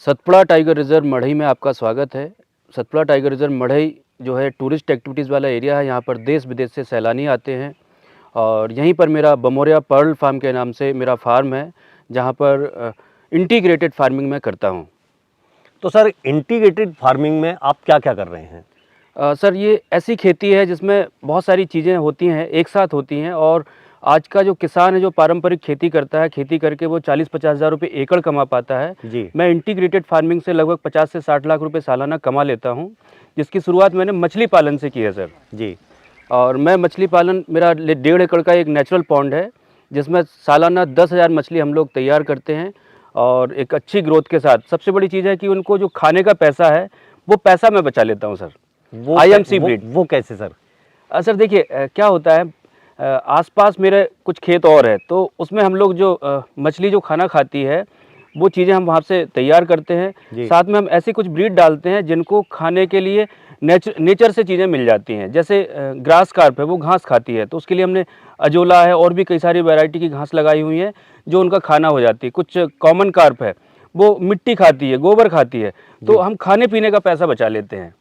Satpura tiger reserve मढ़ई में आपका स्वागत है। सतपुड़ा टाइगर रिज़र्व मढ़ई जो है टूरिस्ट एक्टिविटीज़ वाला एरिया है। यहाँ पर देश विदेश से सैलानी आते हैं और यहीं पर मेरा बमोरिया पर्ल फार्म के नाम से मेरा फार्म है, जहाँ पर इंटीग्रेटेड फार्मिंग मैं करता हूँ। तो सर, इंटीग्रेटेड फार्मिंग में आप क्या-क्या कर रहे हैं? सर, ये ऐसी खेती है जिसमें बहुत सारी चीज़ें होती हैं, एक साथ होती हैं और आज का जो किसान है, जो पारंपरिक खेती करता है, खेती करके वो 40-50 हज़ार रुपये एकड़ कमा पाता है। जी। मैं इंटीग्रेटेड फार्मिंग से लगभग 50 से 60 लाख रुपए सालाना कमा लेता हूँ, जिसकी शुरुआत मैंने मछली पालन से की है सर। जी। और मैं मछली पालन, मेरा 1.5 एकड़ का एक नेचुरल पॉन्ड है, जिसमें सालाना 10,000 मछली हम लोग तैयार करते हैं और एक अच्छी ग्रोथ के साथ। सबसे बड़ी चीज़ है कि उनको जो खाने का पैसा है, वो पैसा मैं बचा लेता हूँ सर। वो IMC ब्रीड। वो कैसे सर? सर देखिए, क्या होता है, आसपास मेरे कुछ खेत और है, तो उसमें हम लोग जो मछली जो खाना खाती है, वो चीज़ें हम वहाँ से तैयार करते हैं। साथ में हम ऐसी कुछ ब्रीड डालते हैं जिनको खाने के लिए नेचर से चीज़ें मिल जाती हैं। जैसे ग्रास कार्प है, वो घास खाती है, तो उसके लिए हमने अजोला है और भी कई सारी वैरायटी की घास लगाई हुई है जो उनका खाना हो जाती है। कुछ कॉमन कार्प है, वो मिट्टी खाती है, गोबर खाती है, तो हम खाने पीने का पैसा बचा लेते हैं।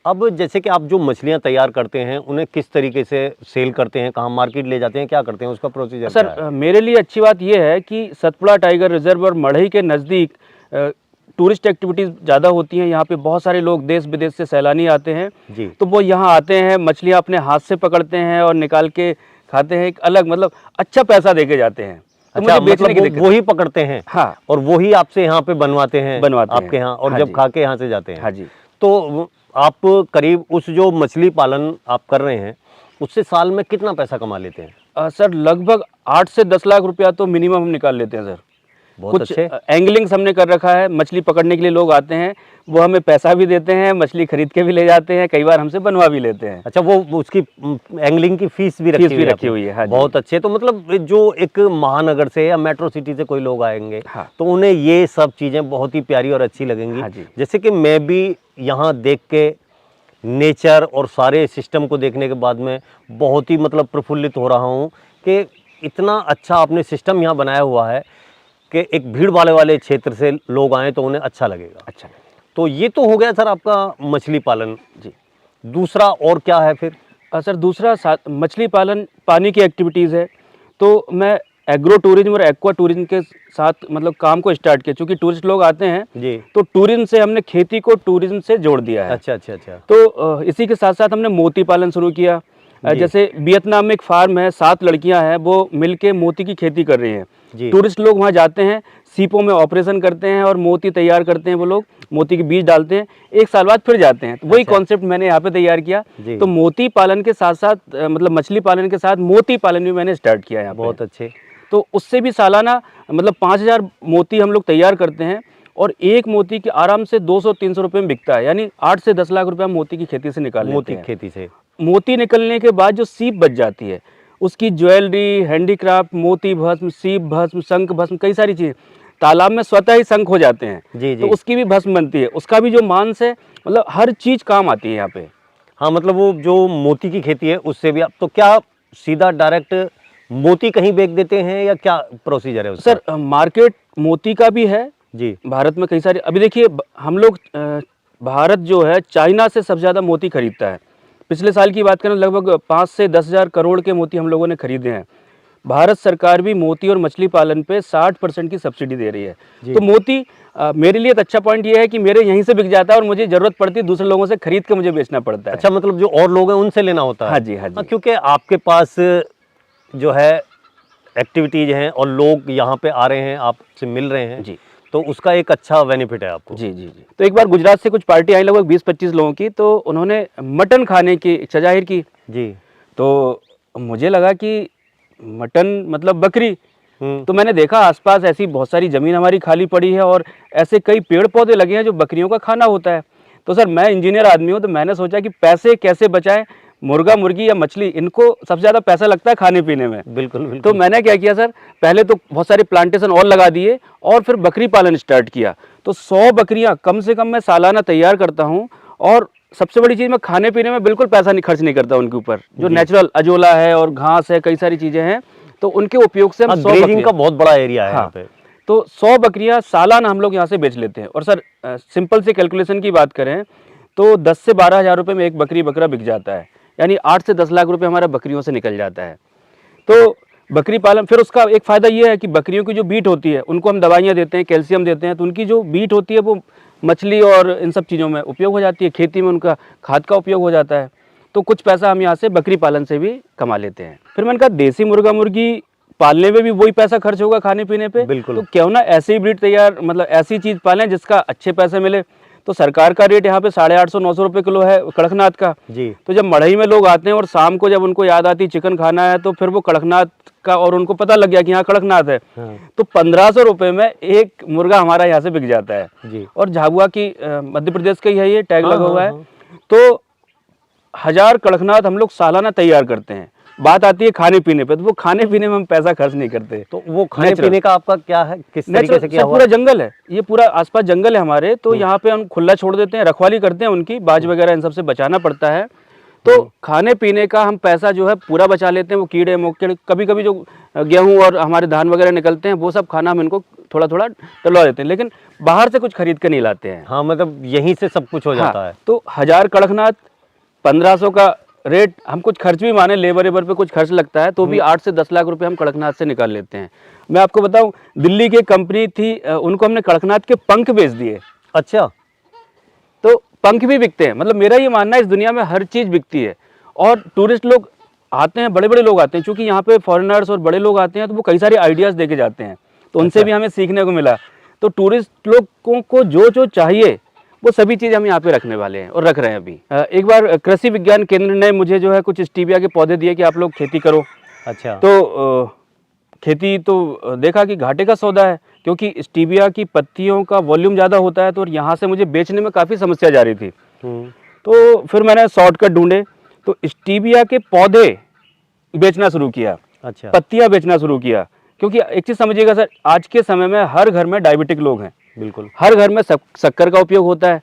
अब जैसे कि आप जो मछलियाँ तैयार करते हैं, उन्हें किस तरीके से सेल करते हैं, कहाँ मार्केट ले जाते हैं, क्या करते हैं, उसका प्रोसीजर क्या है? सर, मेरे लिए अच्छी बात यह है कि सतपुड़ा टाइगर रिजर्व और मढ़ई के नज़दीक टूरिस्ट एक्टिविटीज़ ज़्यादा होती हैं। यहाँ पे बहुत सारे लोग देश विदेश से सैलानी आते हैं जी। तो वो यहाँ आते हैं, मछलियाँ अपने हाथ से पकड़ते हैं और निकाल के खाते हैं। एक अलग मतलब अच्छा पैसा दे के जाते हैं। तो अच्छा, मुझे बेचने की मतलब वो ही पकड़ते हैं? हाँ, और वो ही आपसे यहाँ पे बनवाते हैं आपके यहाँ, और हाँ जब जी। खा के यहाँ से जाते हैं? हाँ जी। तो आप करीब उस जो मछली पालन आप कर रहे हैं, उससे साल में कितना पैसा कमा लेते हैं? सर, लगभग 8 से 10 लाख रुपया तो मिनिमम हम निकाल लेते हैं सर। बहुत कुछ अच्छे। एंगलिंग्स हमने कर रखा है, मछली पकड़ने के लिए लोग आते हैं, वो हमें पैसा भी देते हैं, मछली खरीद के भी ले जाते हैं, कई बार हमसे बनवा भी लेते हैं। अच्छा, वो उसकी एंगलिंग की फीस भी रखी हुई है? हाँ जी। बहुत अच्छे। तो मतलब जो एक महानगर से या मेट्रो सिटी से कोई लोग आएंगे, हाँ। तो उन्हें ये सब चीज़ें बहुत ही प्यारी और अच्छी लगेंगी। हाँ जी। जैसे कि मैं भी यहाँ देख के नेचर और सारे सिस्टम को देखने के बाद में बहुत ही मतलब प्रफुल्लित हो रहा हूँ कि इतना अच्छा आपने सिस्टम यहाँ बनाया हुआ है कि एक भीड़ वाले क्षेत्र से लोग आएँ तो उन्हें अच्छा लगेगा। अच्छा। तो ये तो हो गया सर आपका मछली पालन। जी। दूसरा और क्या है फिर? सर, दूसरा मछली पालन पानी की एक्टिविटीज़ है, तो मैं एग्रो टूरिज्म और एक्वा टूरिज्म के साथ मतलब काम को स्टार्ट किया। चूँकि टूरिस्ट लोग आते हैं जी। तो टूरिज्म से हमने खेती को टूरिज्म से जोड़ दिया है। अच्छा। तो इसी के साथ साथ हमने मोती पालन शुरू किया। जैसे वियतनाम में एक फार्म है, 7 लड़कियां हैं, वो मिलके मोती की खेती कर रही हैं। टूरिस्ट लोग वहां जाते हैं, सीपों में ऑपरेशन करते हैं और मोती तैयार करते हैं। वो लोग मोती के बीज डालते हैं, 1 साल बाद फिर जाते हैं। तो वही कॉन्सेप्ट मैंने यहाँ पे तैयार किया। तो मोती पालन के साथ साथ मतलब मछली पालन के साथ मोती पालन भी मैंने स्टार्ट किया यहाँ पे। बहुत अच्छे। तो उससे भी सालाना मतलब 5,000 मोती हम लोग तैयार करते हैं और एक मोती के आराम से 200-300 रुपये में बिकता है। यानी 8 से 10 लाख रुपया मोती की खेती से निकाल लेते हैं। मोती खेती से मोती निकलने के बाद जो सीप बच जाती है, उसकी ज्वेलरी, हैंडीक्राफ्ट, मोती भस्म, सीप भस्म, शंख भस्म, कई सारी चीज़ें। तालाब में स्वतः ही शंख हो जाते हैं, जी। तो उसकी भी भस्म बनती है, उसका भी जो मांस है, मतलब हर चीज़ काम आती है यहाँ पे। हाँ, मतलब वो जो मोती की खेती है उससे भी आप तो क्या सीधा डायरेक्ट मोती कहीं बेच देते हैं या क्या प्रोसीजर है उसका? सर, मार्केट मोती का भी है जी। भारत में कई सारे। अभी देखिए, हम लोग भारत जो है चाइना से सबसे ज़्यादा मोती खरीदता है। पिछले साल की बात करें, लगभग 5 से 10 हज़ार करोड़ के मोती हम लोगों ने खरीदे हैं। भारत सरकार भी मोती और मछली पालन पे 60% की सब्सिडी दे रही है। तो मोती मेरे लिए एक अच्छा पॉइंट ये है कि मेरे यहीं से बिक जाता है और मुझे ज़रूरत पड़ती है दूसरे लोगों से खरीद के मुझे बेचना पड़ता है। अच्छा, मतलब जो और लोग हैं उनसे लेना होता है? हाँ जी, हाँ जी। क्योंकि आपके पास जो है एक्टिविटीज़ हैं और लोग यहाँ पे आ रहे हैं, आपसे मिल रहे हैं जी, तो उसका एक अच्छा बेनिफिट है आपको। जी। तो एक बार गुजरात से कुछ पार्टी आई, लगभग 20-25 लोगों की, तो उन्होंने मटन खाने की इच्छा जाहिर की। जी। तो मुझे लगा कि मटन मतलब बकरी। तो मैंने देखा आसपास ऐसी बहुत सारी ज़मीन हमारी खाली पड़ी है और ऐसे कई पेड़ पौधे लगे हैं जो बकरियों का खाना होता है। तो सर, मैं इंजीनियर आदमी हूँ, तो मैंने सोचा कि पैसे कैसे बचाएं। मुर्गा, मुर्गी या मछली, इनको सबसे ज़्यादा पैसा लगता है खाने पीने में। बिल्कुल। तो मैंने क्या किया सर, पहले तो बहुत सारे प्लांटेशन और लगा दिए और फिर बकरी पालन स्टार्ट किया। तो 100 बकरियां कम से कम मैं सालाना तैयार करता हूं और सबसे बड़ी चीज़, मैं खाने पीने में बिल्कुल पैसा नहीं खर्च नहीं करता उनके ऊपर। जो नेचुरल अजोला है और घास है, कई सारी चीज़ें हैं, तो उनके उपयोग से हम 100 ग्रेजिंग का बहुत बड़ा एरिया है यहाँ पे। तो 100 बकरियां सालाना हम लोग यहाँ से बेच लेते हैं। और सर सिंपल से कैलकुलेशन की बात करें तो 10 से 12 हज़ार रुपये में एक बकरा बिक जाता है, यानी 8 से 10 लाख रुपए हमारा बकरियों से निकल जाता है। तो बकरी पालन, फिर उसका एक फ़ायदा ये है कि बकरियों की जो बीट होती है उनको हम दवाइयाँ देते हैं, कैल्शियम देते हैं, तो उनकी जो बीट होती है वो मछली और इन सब चीज़ों में उपयोग हो जाती है, खेती में उनका खाद का उपयोग हो जाता है। तो कुछ पैसा हम यहाँ से बकरी पालन से भी कमा लेते हैं। फिर मैंने कहा देसी मुर्गा मुर्गी पालने में भी वही पैसा खर्च होगा खाने पीने पे, बिल्कुल। तो क्यों ना ऐसे ही ब्रीड तैयार, मतलब ऐसी चीज़ पालें जिसका अच्छे पैसे मिले। तो सरकार का रेट यहाँ पे 850-900 रुपये किलो है कड़कनाथ का जी। तो जब मढ़ई में लोग आते हैं और शाम को जब उनको याद आती चिकन खाना है तो फिर वो कड़कनाथ का, और उनको पता लग गया कि यहाँ कड़कनाथ है, हाँ। तो 1500 रुपये में एक मुर्गा हमारा यहाँ से बिक जाता है जी। और झाबुआ की मध्य प्रदेश का ही है, ये टैग हाँ, लगा हुआ हाँ, है। तो 1000 कड़कनाथ हम लोग सालाना तैयार करते हैं। बात आती है खाने पीने पे, तो वो खाने पीने में हम पैसा खर्च नहीं करते। तो वो खाने पीने का आपका क्या है, किस तरीके से क्या हुआ? पूरा जंगल है, ये पूरा आसपास जंगल है हमारे, तो यहाँ पे हम खुला छोड़ देते हैं, रखवाली करते हैं उनकी, बाज वगैरह इन सबसे बचाना पड़ता है। तो खाने पीने का हम पैसा जो है पूरा बचा लेते हैं। वो कीड़े मकोड़े, कभी कभी जो गेहूं और हमारे धान वगैरह निकलते हैं वो सब खाना हम इनको थोड़ा थोड़ा डलवा देते हैं, लेकिन बाहर से कुछ खरीद कर नहीं लाते हैं। हाँ, मतलब यहीं से सब कुछ हो जाता है। तो 1000 कड़कनाथ 1500 का रेट, हम कुछ खर्च भी माने, लेबर पे कुछ खर्च लगता है तो भी 8 से 10 लाख रुपए हम कड़कनाथ से निकाल लेते हैं। मैं आपको बताऊं, दिल्ली की कंपनी थी, उनको हमने कड़कनाथ के पंख बेच दिए। अच्छा। तो पंख भी बिकते हैं। मतलब मेरा ये मानना है इस दुनिया में हर चीज़ बिकती है। और टूरिस्ट लोग आते हैं, बड़े बड़े लोग आते हैं, क्योंकि यहाँ पे फॉरेनर्स और बड़े लोग आते हैं तो वो कई सारे आइडियाज़ देके जाते हैं, तो उनसे भी हमें सीखने को मिला। तो टूरिस्ट लोगों को जो जो चाहिए वो सभी चीज़ हम यहाँ पे रखने वाले हैं और रख रहे हैं अभी। एक बार कृषि विज्ञान केंद्र ने मुझे जो है कुछ स्टीबिया के पौधे दिए कि आप लोग खेती करो। अच्छा। तो खेती तो देखा कि घाटे का सौदा है, क्योंकि स्टीबिया की पत्तियों का वॉल्यूम ज़्यादा होता है, तो यहाँ से मुझे बेचने में काफ़ी समस्या जा रही थी। तो फिर मैंने शॉर्टकट ढूंढे, तो स्टीबिया के पौधे बेचना शुरू किया। अच्छा। पत्तियाँ बेचना शुरू किया, क्योंकि एक चीज़ समझिएगा सर, आज के समय में हर घर में डायबिटिक लोग हैं। बिल्कुल। हर घर में शक्कर का उपयोग होता है।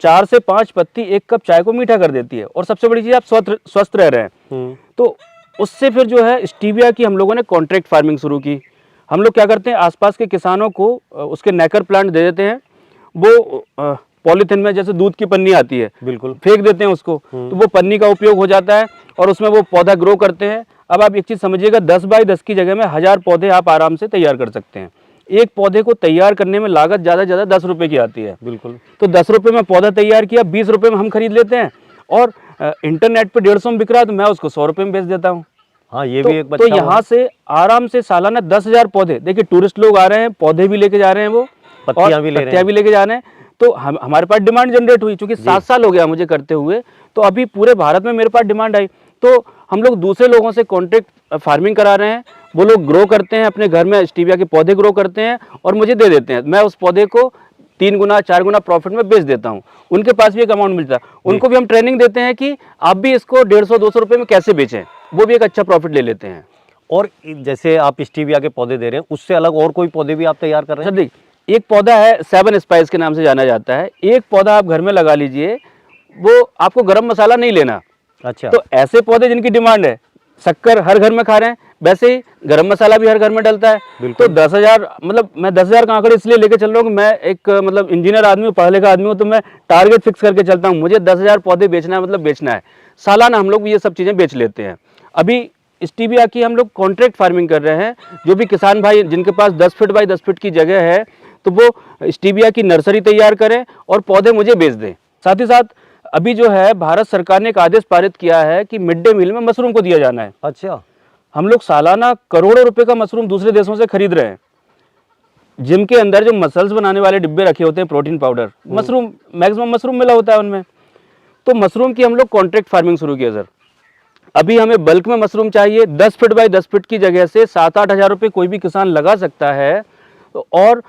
4 से 5 पत्ती 1 कप चाय को मीठा कर देती है, और सबसे बड़ी चीज़ आप स्वस्थ रह रहे हैं। तो उससे फिर जो है स्टीबिया की हम लोगों ने कॉन्ट्रैक्ट फार्मिंग शुरू की। हम लोग क्या करते हैं, आसपास के किसानों को उसके नेकर प्लांट दे देते हैं, वो पॉलीथिन में जैसे दूध की पन्नी आती है, बिल्कुल फेंक देते हैं उसको, तो वो पन्नी का उपयोग हो जाता है और उसमें वो पौधा ग्रो करते हैं। अब आप एक चीज़ समझिएगा, 10 बाई 10 की जगह में 1000 पौधे आप आराम से तैयार कर सकते हैं। एक पौधे को तैयार करने में लागत ज़्यादा से ज़्यादा 10 रुपये की आती है। बिल्कुल। तो 10 रुपये में पौधा तैयार किया, 20 रुपये में हम खरीद लेते हैं, और इंटरनेट पे 150 में बिक रहा है तो मैं उसको 100 रुपये में बेच देता हूँ। हाँ, ये भी एक अच्छा तो यहाँ से आराम से सालाना 10,000 पौधे, देखिए टूरिस्ट लोग आ रहे हैं, पौधे भी लेके जा रहे हैं, वो पत्तियाँ भी लेके जा रहे हैं। तो हमारे पास डिमांड जनरेट हुई, क्योंकि 7 साल हो गया मुझे करते हुए, तो अभी पूरे भारत में मेरे पास डिमांड आई। तो हम लोग दूसरे लोगों से कॉन्ट्रैक्ट फार्मिंग करा रहे हैं, वो लोग ग्रो करते हैं, अपने घर में स्टीबिया के पौधे ग्रो करते हैं और मुझे दे देते हैं। मैं उस पौधे को 3 गुना 4 गुना प्रॉफिट में बेच देता हूँ। उनके पास भी एक अमाउंट मिलता है, उनको भी हम ट्रेनिंग देते हैं कि आप भी इसको 150-200 रुपये में कैसे बेचें, वो भी एक अच्छा प्रॉफिट ले लेते हैं। और जैसे आप स्टीबिया के पौधे दे रहे हैं, उससे अलग और कोई पौधे भी आप तैयार कर रहे हैं? सर देख, एक पौधा है 7 स्पाइस के नाम से जाना जाता है। एक पौधा आप घर में लगा लीजिए, वो आपको गरम मसाला नहीं लेना। अच्छा। तो ऐसे पौधे जिनकी डिमांड है, शक्कर हर घर में खा रहे हैं, वैसे ही गरम मसाला भी हर घर में डलता है। तो 10,000, मतलब मैं 10,000 का आंकड़े इसलिए लेके चल रहा हूँ कि मैं एक मतलब इंजीनियर आदमी हूँ, पढ़ा लिखा आदमी हूँ, तो मैं टारगेट फिक्स करके चलता हूँ। मुझे 10,000 पौधे बेचना है, मतलब बेचना है। सालाना हम लोग ये सब चीज़ें बेच लेते हैं। अभी स्टीबिया की हम लोग कॉन्ट्रैक्ट फार्मिंग कर रहे हैं। जो भी किसान भाई जिनके पास 10 फीट बाई 10 फीट की जगह है, तो वो स्टीबिया की नर्सरी तैयार करें और पौधे मुझे बेच दें। साथ ही साथ अभी जो है भारत सरकार ने एक आदेश पारित किया है कि मिड डे मील में मशरूम को दिया जाना है। अच्छा। हम लोग सालाना करोड़ों रुपए का मशरूम दूसरे देशों से खरीद रहे हैं। जिम के अंदर जो मसल्स बनाने वाले डिब्बे रखे होते हैं, protein powder, mushroom maximum mushroom मिला होता है उनमें। तो मशरूम की हम लोग कॉन्ट्रैक्ट फार्मिंग शुरू किया सर। अभी हमें बल्क में मशरूम चाहिए, 10 फीट बाई 10 फीट की जगह से 7-8 हज़ार रुपये कोई भी किसान लगा सकता है, और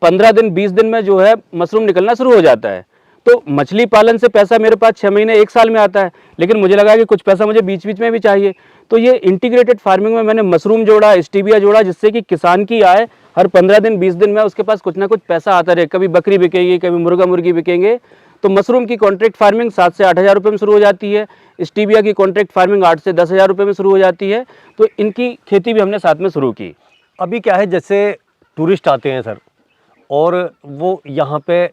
15 दिन 20 दिन में जो है मशरूम निकलना शुरू हो जाता है। तो मछली पालन से पैसा मेरे पास 6 महीने 1 साल में आता है, लेकिन मुझे लगा कि कुछ पैसा मुझे बीच बीच में भी चाहिए। तो ये इंटीग्रेटेड फार्मिंग में मैंने मशरूम जोड़ा, स्टीबिया जोड़ा, जिससे कि किसान की आय हर 15 दिन 20 दिन में उसके पास कुछ ना कुछ पैसा आता रहे। कभी बकरी बिकेगी, कभी मुर्गा मुर्गी बिकेंगे। तो मशरूम की कॉन्ट्रैक्ट फार्मिंग 7 से 8 हज़ार रुपये में शुरू हो जाती है। स्टीबिया की कॉन्ट्रैक्ट फार्मिंग 8 से 10 हज़ार रुपये में शुरू हो जाती है। तो इनकी खेती भी हमने साथ में शुरू की। अभी क्या है, जैसे टूरिस्ट आते हैं सर, और वो यहाँ पे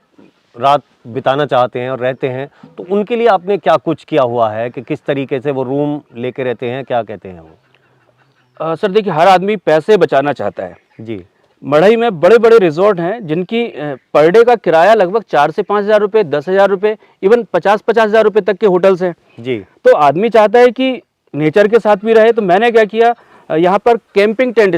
रात बिताना चाहते हैं और रहते हैं, तो उनके लिए आपने क्या कुछ किया हुआ है कि किस तरीके से वो रूम लेके रहते हैं, क्या कहते हैं वो? सर देखिए, हर आदमी पैसे बचाना चाहता है जी। मढ़ई में बड़े बड़े रिजॉर्ट हैं जिनकी पर डे का किराया लगभग 4 से 5 हज़ार रुपये, 10 हज़ार रुपये, इवन 50-50 हज़ार रुपये तक के होटल्स हैं जी। तो आदमी चाहता है कि नेचर के साथ भी रहे। तो मैंने क्या किया, यहाँ पर कैंपिंग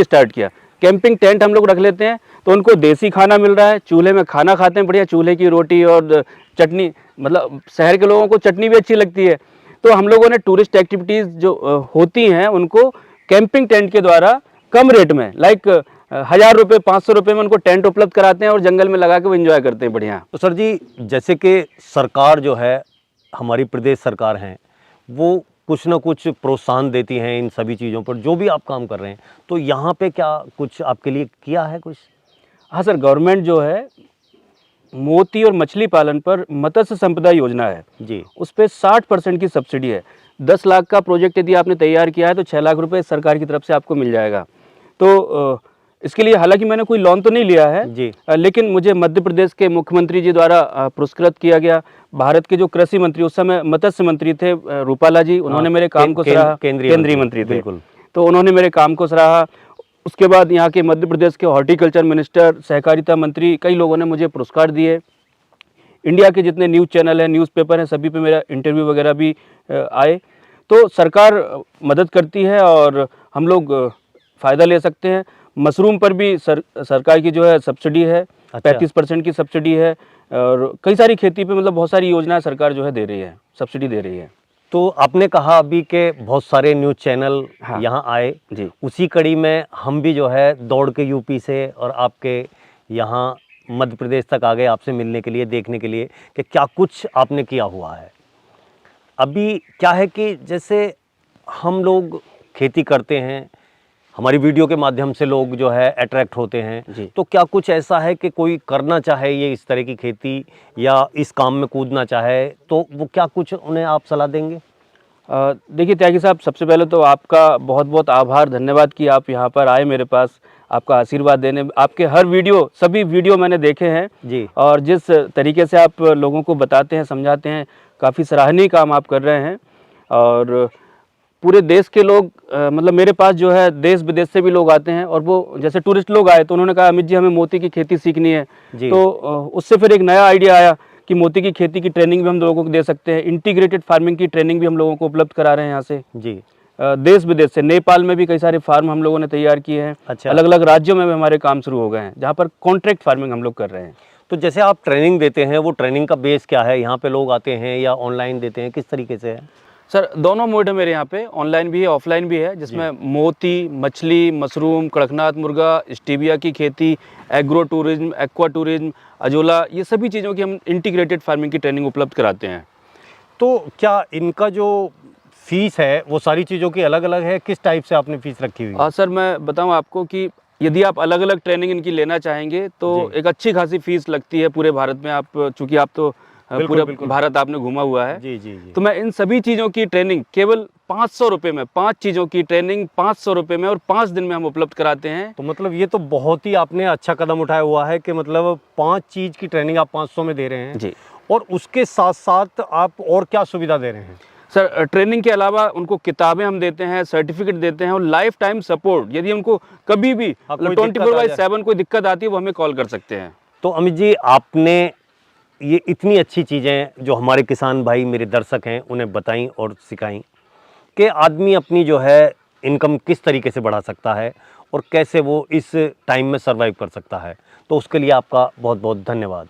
स्टार्ट किया। कैंपिंग टेंट हम लोग रख लेते हैं, तो उनको देसी खाना मिल रहा है, चूल्हे में खाना खाते हैं, बढ़िया चूल्हे की रोटी और चटनी। मतलब शहर के लोगों को चटनी भी अच्छी लगती है, तो हम लोगों ने टूरिस्ट एक्टिविटीज़ जो होती हैं उनको कैंपिंग टेंट के द्वारा कम रेट में, लाइक 1000 रुपये, 500 रुपये में उनको टेंट उपलब्ध कराते हैं और जंगल में लगा के वो एंजॉय करते हैं बढ़िया। तो सर जी, जैसे कि सरकार जो है, हमारी प्रदेश सरकार है, वो कुछ ना कुछ प्रोत्साहन देती हैं इन सभी चीज़ों पर, जो भी आप काम कर रहे हैं, तो यहाँ पे क्या कुछ आपके लिए किया है कुछ? हाँ सर, गवर्नमेंट जो है मोती और मछली पालन पर मत्स्य संपदा योजना है जी। उस पर 60% की सब्सिडी है। 10 लाख का प्रोजेक्ट यदि आपने तैयार किया है तो 6 लाख रुपए सरकार की तरफ से आपको मिल जाएगा। तो इसके लिए हालांकि मैंने कोई लोन तो नहीं लिया है जी। लेकिन मुझे मध्य प्रदेश के मुख्यमंत्री जी द्वारा पुरस्कृत किया गया। भारत के जो कृषि मंत्री, उस समय मत्स्य मंत्री थे रूपाला जी, उन्होंने मेरे काम को सराहा। केंद्रीय मंत्री थे, बिल्कुल। तो उन्होंने मेरे काम को सराहा। उसके बाद यहाँ के मध्य प्रदेश के हॉर्टिकल्चर मिनिस्टर, सहकारिता मंत्री, कई लोगों ने मुझे पुरस्कार दिए। इंडिया के जितने न्यूज़ चैनल हैं, न्यूज़पेपर हैं, सभी पे मेरा इंटरव्यू वगैरह भी आए। तो सरकार मदद करती है और हम लोग फ़ायदा ले सकते हैं। मशरूम पर भी सरकार की जो है सब्सिडी है, 35% की सब्सिडी है, और कई सारी खेती पे मतलब बहुत सारी योजनाएं सरकार जो है दे रही है, सब्सिडी दे रही है। तो आपने कहा अभी के बहुत सारे न्यूज़ चैनल यहाँ आए जी। उसी कड़ी में हम भी जो है दौड़ के यूपी से और आपके यहाँ मध्य प्रदेश तक आ गए आपसे मिलने के लिए, देखने के लिए कि क्या कुछ आपने किया हुआ है। अभी क्या है कि जैसे हम लोग खेती करते हैं, हमारी वीडियो के माध्यम से लोग जो है अट्रैक्ट होते हैं, तो क्या कुछ ऐसा है कि कोई करना चाहे ये इस तरह की खेती या इस काम में कूदना चाहे, तो वो क्या कुछ उन्हें आप सलाह देंगे? देखिए त्यागी साहब, सबसे पहले तो आपका बहुत बहुत आभार, धन्यवाद कि आप यहाँ पर आए मेरे पास, आपका आशीर्वाद देने। आपके हर वीडियो, सभी वीडियो मैंने देखे हैं जी, और जिस तरीके से आप लोगों को बताते हैं, समझाते हैं, काफ़ी सराहनीय काम आप कर रहे हैं। और पूरे देश के लोग मतलब मेरे पास जो है देश विदेश से भी लोग आते हैं, और वो जैसे टूरिस्ट लोग आए तो उन्होंने कहा अमित जी हमें मोती की खेती सीखनी है। तो उससे फिर एक नया आइडिया आया कि मोती की खेती की ट्रेनिंग भी हम लोगों को दे सकते हैं। इंटीग्रेटेड फार्मिंग की ट्रेनिंग भी हम लोगों को उपलब्ध करा रहे हैं यहाँ से जी। देश विदेश से, नेपाल में भी कई सारे फार्म हम लोगों ने तैयार किए हैं। अच्छा। अलग अलग राज्यों में भी हमारे काम शुरू हो गए हैं जहाँ पर कॉन्ट्रैक्ट फार्मिंग हम लोग कर रहे हैं। तो जैसे आप ट्रेनिंग देते हैं, वो ट्रेनिंग का बेस क्या है? यहाँ पे लोग आते हैं या ऑनलाइन देते हैं, किस तरीके से है? सर दोनों मोड है मेरे यहाँ पे, ऑनलाइन भी है, ऑफलाइन भी है, जिसमें मोती, मछली, मशरूम, कड़कनाथ मुर्गा, स्टीबिया की खेती, agro tourism, aqua tourism, azolla, ये सभी चीज़ों की हम इंटीग्रेटेड फार्मिंग की ट्रेनिंग उपलब्ध कराते हैं। तो क्या इनका जो फीस है वो सारी चीज़ों की अलग अलग है? किस टाइप से आपने फीस रखी हुई है? सर मैं बताऊँ आपको कि यदि आप अलग अलग ट्रेनिंग इनकी लेना चाहेंगे तो एक अच्छी खासी फीस लगती है पूरे भारत में। आप चूँकि आप तो पूरा भारत आपने घूमा हुआ है जी जी जी। तो मैं इन सभी चीज़ों की ट्रेनिंग केवल 500 रुपये में, 5 चीज़ों की ट्रेनिंग 500 रुपये में और 5 दिन में हम उपलब्ध कराते हैं। तो मतलब ये तो बहुत ही आपने अच्छा कदम उठाया हुआ है कि मतलब 5 चीज़ की ट्रेनिंग आप 500 में दे रहे हैं जी। और उसके साथ साथ आप और क्या सुविधा दे रहे हैं? सर ट्रेनिंग के अलावा उनको किताबें हम देते हैं, सर्टिफिकेट देते हैं और लाइफ टाइम सपोर्ट। यदि उनको कभी भी 24/7 कोई दिक्कत आती है वो हमें कॉल कर सकते हैं। तो अमित जी, आपने ये इतनी अच्छी चीज़ें जो हमारे किसान भाई, मेरे दर्शक हैं, उन्हें बताई और सिखाई कि आदमी अपनी जो है इनकम किस तरीके से बढ़ा सकता है और कैसे वो इस टाइम में सर्वाइव कर सकता है। तो उसके लिए आपका बहुत बहुत धन्यवाद।